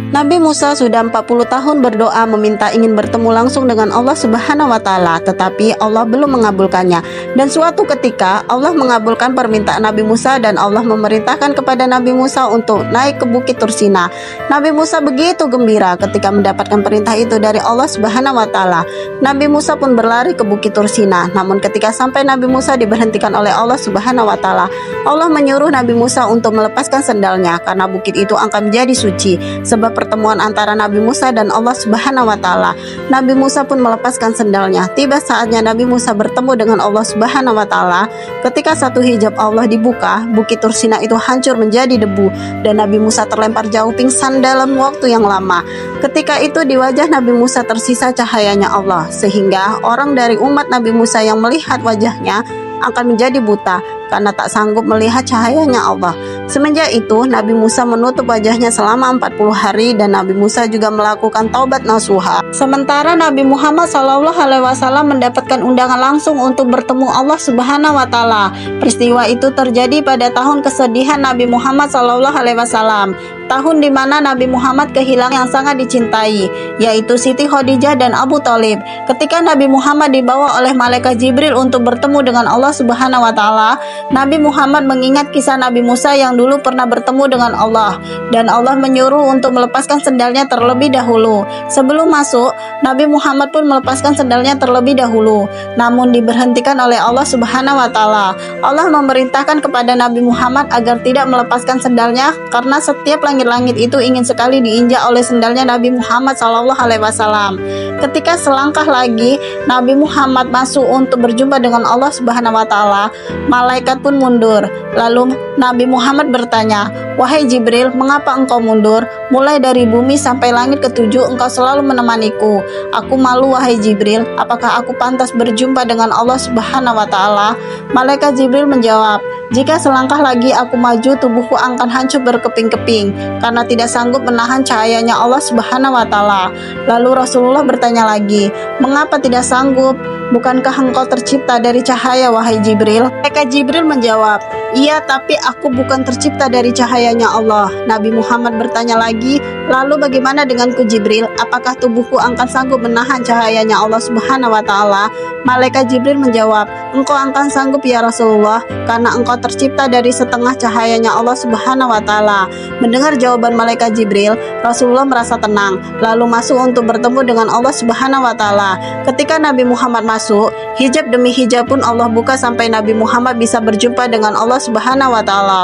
Nabi Musa sudah 40 tahun berdoa meminta ingin bertemu langsung dengan Allah Subhanahu wa Ta'ala, tetapi Allah belum mengabulkannya. Dan suatu ketika Allah mengabulkan permintaan Nabi Musa dan Allah memerintahkan kepada Nabi Musa untuk naik ke Bukit Tursina. Nabi Musa begitu gembira ketika mendapatkan perintah itu dari Allah Subhanahu wa Ta'ala. Nabi Musa pun berlari ke Bukit Tursina. Namun ketika sampai Nabi Musa diberhentikan oleh Allah Subhanahu wa Ta'ala. Allah menyuruh Nabi Musa untuk melepaskan sendalnya karena bukit itu akan menjadi suci, sebab pertemuan antara Nabi Musa dan Allah Subhanahu wa Ta'ala. Nabi Musa pun melepaskan sendalnya. Tiba saatnya Nabi Musa bertemu dengan Allah Subhanahu wa Ta'ala. Ketika satu hijab Allah dibuka, Bukit Tursina itu hancur menjadi debu dan Nabi Musa terlempar jauh pingsan dalam waktu yang lama. Ketika itu di wajah Nabi Musa tersisa cahayanya Allah, sehingga orang dari umat Nabi Musa yang melihat wajahnya akan menjadi buta karena tak sanggup melihat cahayanya Allah. Semenjak itu Nabi Musa menutup wajahnya selama 40 hari dan Nabi Musa juga melakukan taubat nasuha. Sementara Nabi Muhammad SAW mendapatkan undangan langsung untuk bertemu Allah Subhanahu wa Ta'ala. Peristiwa itu terjadi pada tahun kesedihan Nabi Muhammad SAW, tahun di mana Nabi Muhammad kehilangan yang sangat dicintai, yaitu Siti Khadijah dan Abu Thalib. Ketika Nabi Muhammad dibawa oleh malaikat Jibril untuk bertemu dengan Allah Subhanahu wa Ta'ala, Nabi Muhammad mengingat kisah Nabi Musa yang dulu pernah bertemu dengan Allah, dan Allah menyuruh untuk melepaskan sendalnya terlebih dahulu. Sebelum masuk, Nabi Muhammad pun melepaskan sendalnya terlebih dahulu, namun diberhentikan oleh Allah Subhanahu wa Ta'ala. Allah memerintahkan kepada Nabi Muhammad agar tidak melepaskan sendalnya karena setiap langit-langit itu ingin sekali diinjak oleh sendalnya Nabi Muhammad SAW. Ketika selangkah lagi Nabi Muhammad masuk untuk berjumpa dengan Allah Subhanahu wa Ta'ala, malaikat pun mundur. Lalu Nabi Muhammad bertanya, "Wahai Jibril, mengapa engkau mundur? Mulai dari bumi sampai langit ketujuh engkau selalu menemaniku. Aku malu wahai Jibril, apakah aku pantas berjumpa dengan Allah Subhanahu wa Ta'ala?" Malaikat Jibril menjawab, "Jika selangkah lagi aku maju, tubuhku akan hancur berkeping-keping karena tidak sanggup menahan cahayanya Allah Subhanahu wa Ta'ala." Lalu Rasulullah bertanya lagi, "Mengapa tidak sanggup? Bukankah engkau tercipta dari cahaya wahai Jibril?" Malaikat Jibril menjawab, "Iya, tapi aku bukan tercipta dari cahayanya Allah." Nabi Muhammad bertanya lagi, "Lalu bagaimana denganku Jibril? Apakah tubuhku akan sanggup menahan cahayanya Allah Subhanahu wa Ta'ala?" Malaikat Jibril menjawab, "Engkau akan sanggup ya Rasulullah, karena engkau tercipta dari setengah cahayanya Allah Subhanahu wa Ta'ala." Mendengar jawaban malaikat Jibril, Rasulullah merasa tenang, lalu masuk untuk bertemu dengan Allah Subhanahu wa Ta'ala. Ketika Nabi Muhammad masuk, hijab demi hijab pun Allah buka sampai Nabi Muhammad bisa berjumpa dengan Allah Subhanahu wa Ta'ala.